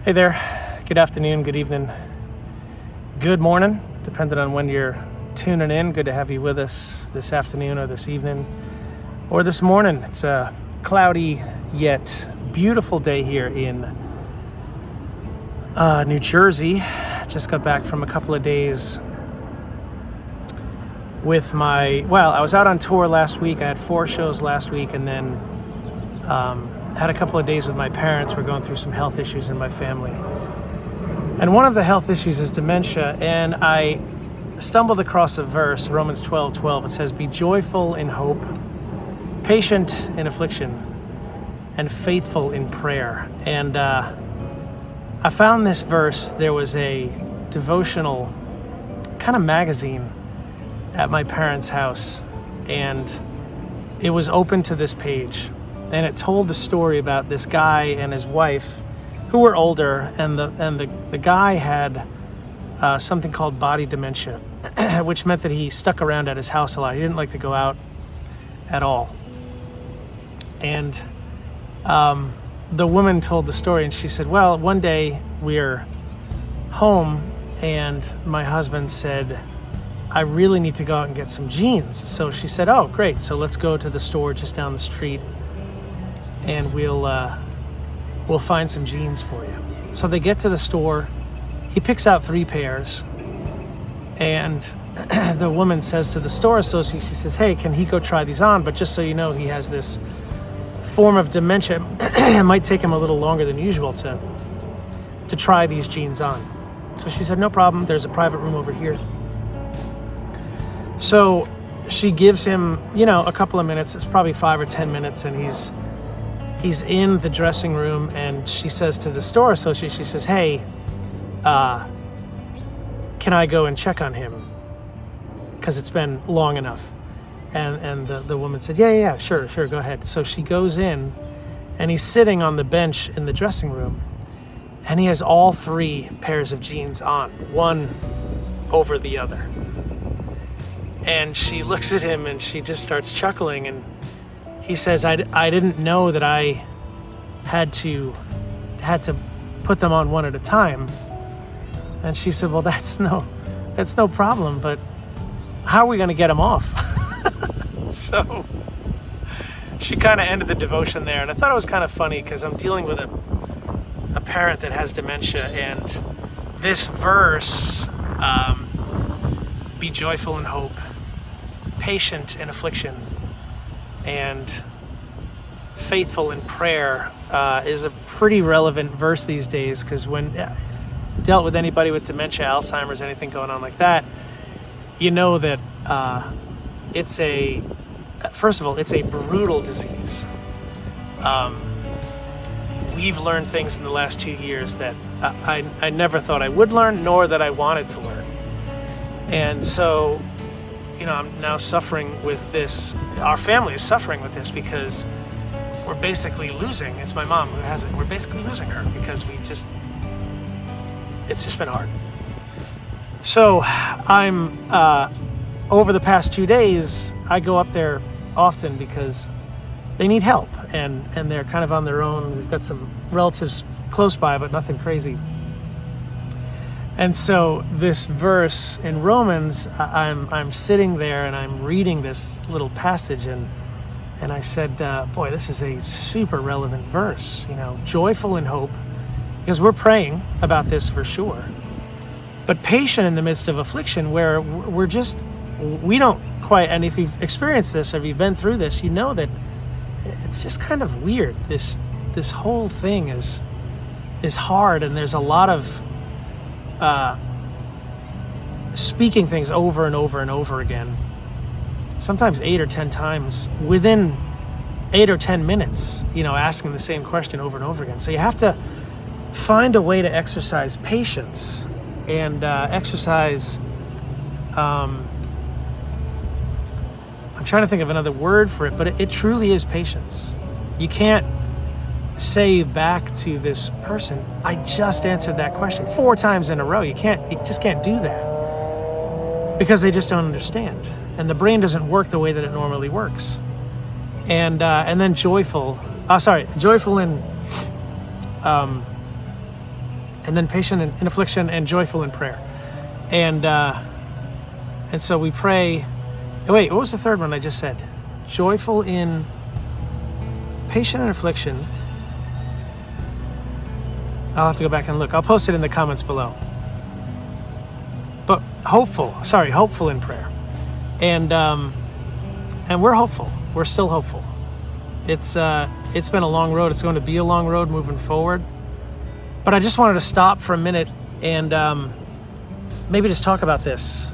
Hey there, good afternoon, good evening, good morning, depending on when you're tuning in. Good to have you with us this afternoon or this evening or this morning. It's a cloudy yet beautiful day here in New Jersey. Just got back from a couple of days with I was out on tour last week. I had 4 shows last week, and then had a couple of days with my parents. We're going through some health issues in my family. And one of the health issues is dementia. And I stumbled across a verse, Romans 12:12. It says, "Be joyful in hope, patient in affliction, and faithful in prayer." And I found this verse. There was a devotional kind of magazine at my parents' house, and it was open to this page. And it told the story about this guy and his wife who were older, and the guy had something called body dementia, which meant that he stuck around at his house a lot. He didn't like to go out at all. And the woman told the story, and she said, well, one day we're home and my husband said, I really need to go out and get some jeans. So she said, oh, great. So let's go to the store just down the street and we'll find some jeans for you. So they get to the store. He picks out 3 pairs, and the woman says to the store associate, she says, hey, can he go try these on? But just so you know, he has this form of dementia. It might take him a little longer than usual to try these jeans on. So she said, no problem. There's a private room over here. So she gives him, a couple of minutes. It's probably 5 or 10 minutes, and he's in the dressing room, and she says to the store associate, she says, hey, can I go and check on him? Because it's been long enough. And the woman said, yeah, sure, go ahead. So she goes in, and he's sitting on the bench in the dressing room, and he has all 3 pairs of jeans on, one over the other. And she looks at him, and she just starts chuckling, and he says, I didn't know that I had to put them on one at a time. And she said, well, that's no problem, but how are we going to get them off? So she kind of ended the devotion there. And I thought it was kind of funny because I'm dealing with a parent that has dementia, and this verse, be joyful in hope, patient in affliction, and faithful in prayer, is a pretty relevant verse these days, because when if you dealt with anybody with dementia, Alzheimer's, anything going on like that, you know that first of all, it's a brutal disease. We've learned things in the last 2 years that I never thought I would learn, nor that I wanted to learn. And so, I'm now suffering with this. Our family is suffering with this because we're basically losing. It's my mom who has it. We're basically losing her because it's just been hard. So I'm, over the past 2 days, I go up there often because they need help, and they're kind of on their own. We've got some relatives close by, but nothing crazy. And so this verse in Romans, I'm sitting there and I'm reading this little passage, and I said, boy, this is a super relevant verse, joyful in hope, because we're praying about this for sure. But patient in the midst of affliction, where we don't quite, and if you've experienced this or if you've been through this, you know that it's just kind of weird. This whole thing is hard, and there's a lot of speaking things over and over and over again, sometimes 8 or 10 times within 8 or 10 minutes, asking the same question over and over again. So you have to find a way to exercise patience and exercise, I'm trying to think of another word for it, but it truly is patience. You can't say back to this person, I just answered that question 4 times in a row. You just can't do that, because they just don't understand, and the brain doesn't work the way that it normally works. And then joyful in and then patient in affliction and joyful in prayer. And so we pray. Wait, what was the third one I just said? Joyful in patient in affliction. I'll have to go back and look. I'll post it in the comments below. But hopeful in prayer. And we're hopeful. We're still hopeful. It's been a long road. It's going to be a long road moving forward. But I just wanted to stop for a minute and maybe just talk about this.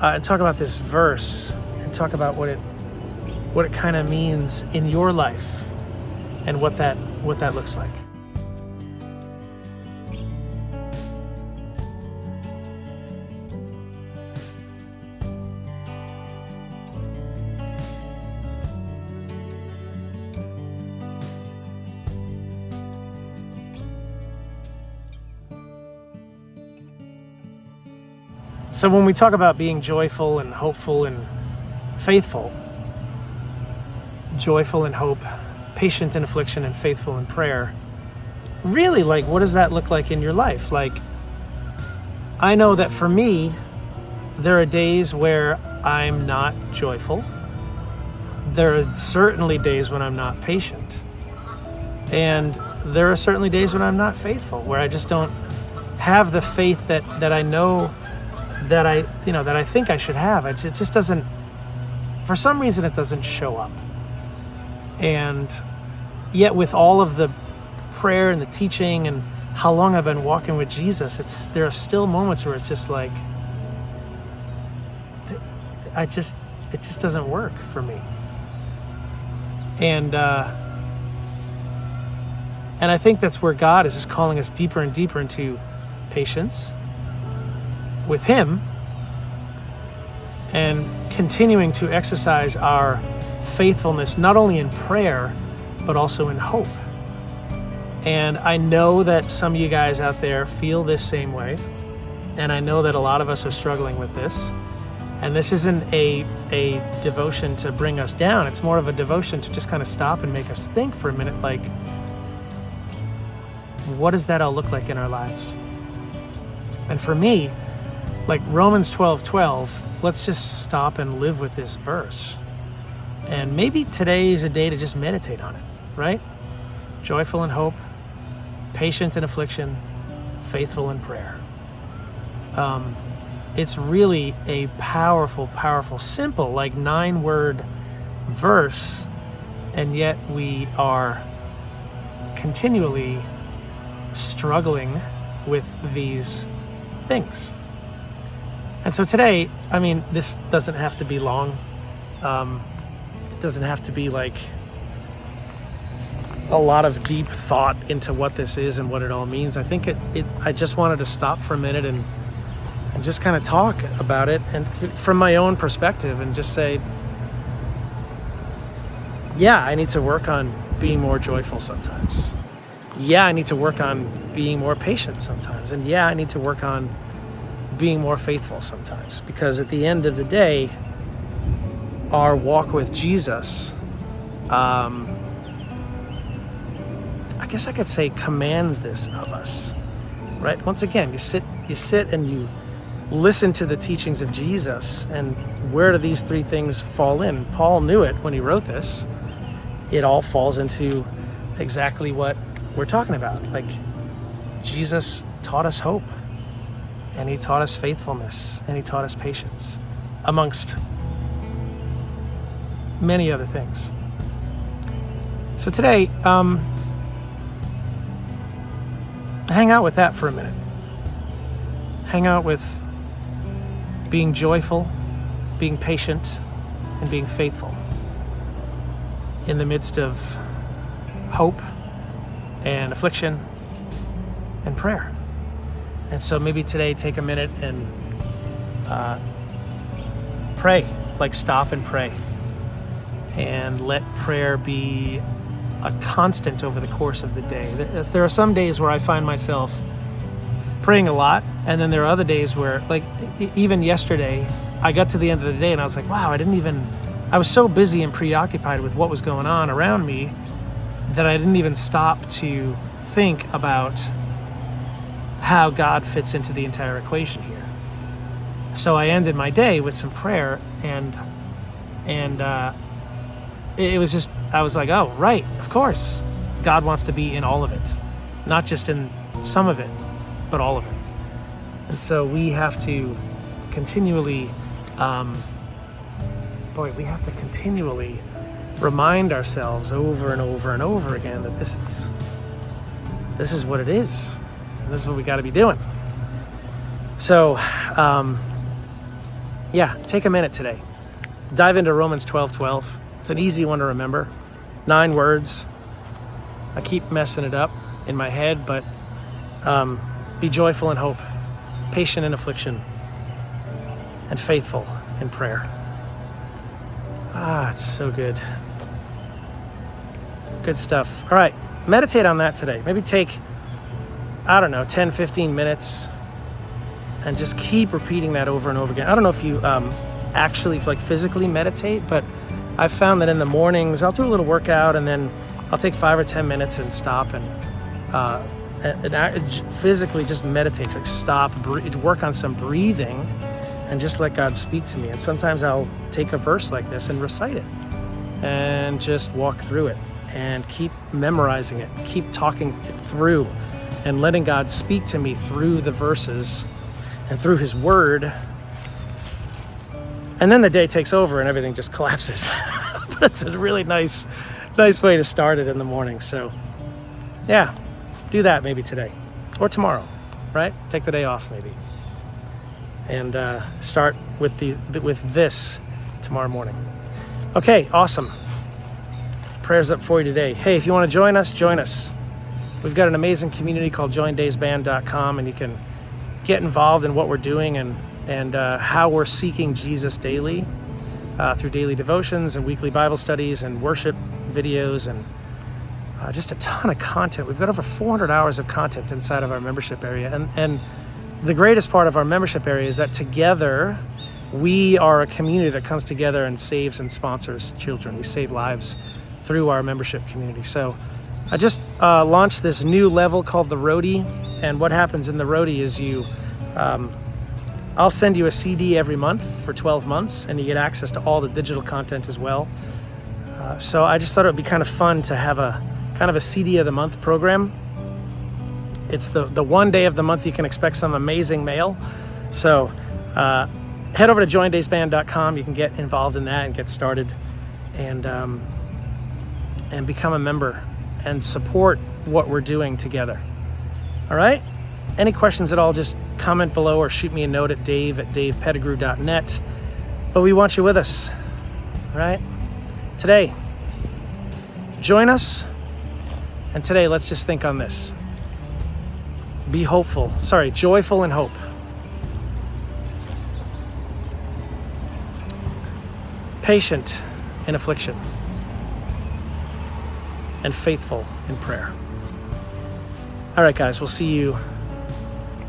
And talk about this verse and talk about what it kind of means in your life and what that looks like. So when we talk about being joyful and hopeful and faithful, joyful in hope, patient in affliction, and faithful in prayer, really, like, what does that look like in your life? Like, I know that for me, there are days where I'm not joyful. There are certainly days when I'm not patient. And there are certainly days when I'm not faithful, where I just don't have the faith that I know that I think I should have. It just doesn't, for some reason, it doesn't show up. And yet with all of the prayer and the teaching and how long I've been walking with Jesus, there are still moments where it's just like, it just doesn't work for me. And I think that's where God is just calling us deeper and deeper into patience with Him and continuing to exercise our faithfulness, not only in prayer, but also in hope. And I know that some of you guys out there feel this same way. And I know that a lot of us are struggling with this. And this isn't a devotion to bring us down. It's more of a devotion to just kind of stop and make us think for a minute, like, what does that all look like in our lives? And for me, like Romans 12:12, let's just stop and live with this verse. And maybe today is a day to just meditate on it, right? Joyful in hope, patient in affliction, faithful in prayer. It's really a powerful, powerful, simple, like 9-word verse, and yet we are continually struggling with these things. And so today, I mean, this doesn't have to be long. It doesn't have to be like a lot of deep thought into what this is and what it all means. I think I just wanted to stop for a minute and just kind of talk about it, and from my own perspective, and just say, yeah, I need to work on being more joyful sometimes. Yeah, I need to work on being more patient sometimes. And yeah, I need to work on being more faithful sometimes. Because at the end of the day, our walk with Jesus, I guess I could say, commands this of us, right? Once again, you sit and you listen to the teachings of Jesus, and where do these three things fall in? Paul knew it when he wrote this. It all falls into exactly what we're talking about. Like, Jesus taught us hope, and He taught us faithfulness, and He taught us patience, amongst many other things. So today, hang out with that for a minute. Hang out with being joyful, being patient, and being faithful in the midst of hope and affliction and prayer. And so maybe today, take a minute and pray, like stop and pray, and let prayer be a constant over the course of the day. There are some days where I find myself praying a lot, and then there are other days where, like even yesterday, I got to the end of the day and I was like, wow, I was so busy and preoccupied with what was going on around me that I didn't even stop to think about how God fits into the entire equation here. So I ended my day with some prayer, and it was just, I was like, oh, right, of course. God wants to be in all of it, not just in some of it, but all of it. And so we have to continually, remind ourselves over and over and over again that this is what it is. And this is what we got to be doing. So, take a minute today. Dive into Romans 12:12. It's an easy one to remember. 9 words. I keep messing it up in my head, but be joyful in hope, patient in affliction, and faithful in prayer. It's so good. Good stuff. All right, meditate on that today. Maybe take, 10, 15 minutes and just keep repeating that over and over again. I don't know if you actually physically meditate, but I've found that in the mornings I'll do a little workout and then I'll take 5 or 10 minutes and stop and physically just meditate, stop, work on some breathing and just let God speak to me. And sometimes I'll take a verse like this and recite it and just walk through it and keep memorizing it, keep talking it through and letting God speak to me through the verses and through his word. And then the day takes over and everything just collapses. But it's a really nice way to start it in the morning. So yeah, do that maybe today or tomorrow, right? Take the day off maybe. And start with this tomorrow morning. Okay, awesome. Prayers up for you today. Hey, if you want to join us. We've got an amazing community called joindaysband.com, and you can get involved in what we're doing and how we're seeking Jesus daily through daily devotions and weekly Bible studies and worship videos and just a ton of content. We've got over 400 hours of content inside of our membership area. And the greatest part of our membership area is that together we are a community that comes together and saves and sponsors children. We save lives through our membership community. So I just launched this new level called the Roadie. And what happens in the Roadie is I'll send you a CD every month for 12 months, and you get access to all the digital content as well. So I just thought it would be kind of fun to have a kind of a CD of the month program. It's the one day of the month you can expect some amazing mail. So head over to joindaysband.com. You can get involved in that and get started and become a member and support what we're doing together. All right? Any questions at all, just comment below or shoot me a note at davepettigrew.net. But we want you with us. All right? Today, join us. And today, let's just think on this. Be joyful in hope. Patient in affliction. And faithful in prayer. All right, guys, we'll see you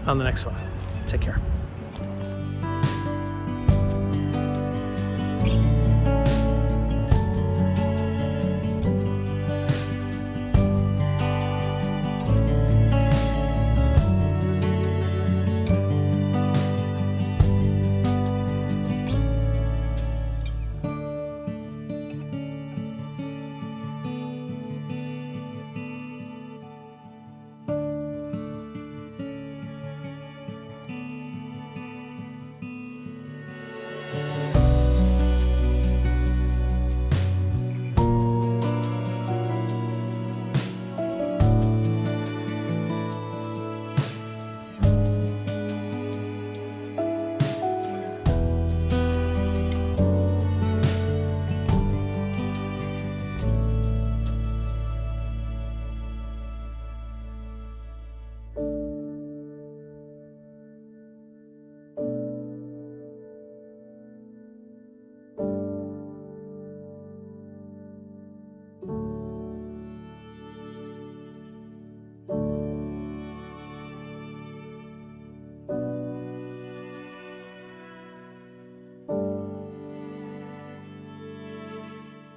on the next one. Take care.